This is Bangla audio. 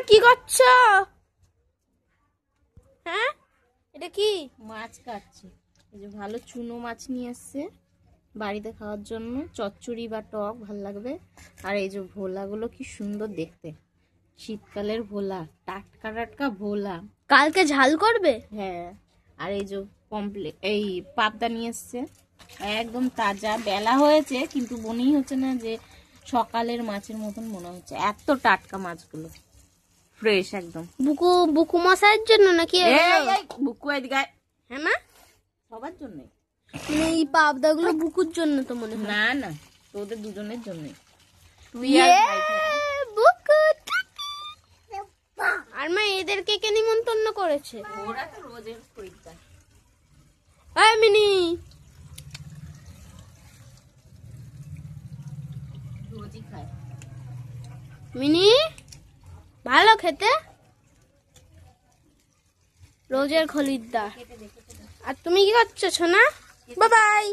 কি করছো? হ্যাঁ, এটা কি? মাছ কাটছি। এই যে ভালো চুনো মাছ নিয়ে এসছে বাড়িতে খাওয়ার জন্য, চচ্চড়ি বা টক ভাল লাগবে। আর এই যে ভোলাগুলো কি সুন্দর দেখতে, শীতকালের ভোলা, টাটকা টাটকা ভোলা। কালকে ঝাল করবে? হ্যাঁ। আর এই যে এই পাবদা নিয়ে এসছে, একদম তাজা। বেলা হয়েছে কিন্তু মনেই হচ্ছে না যে সকালের মাছের মতন মনে হচ্ছে, এত টাটকা মাছগুলো, ফ্রেশ একদম। বুকু বুকু মশাইয়ের জন্য নাকি? বুকু এদিকে। হ্যাঁ মা, সবার জন্য। এই পাবদাগুলো বুকুর জন্য তো মনে হয়। না না, তোদের দুজনের জন্য। তুই বুকু আর মা এদেরকে কে নিমন্ত্রণ করেছে? ওরা তো রোজের খরিদ্দার। মিনি, রোজই খায়। মিনি ভালো খেতে, রোজের খরিদ্দার। আর তুমি কি করছো সোনা? Bye bye.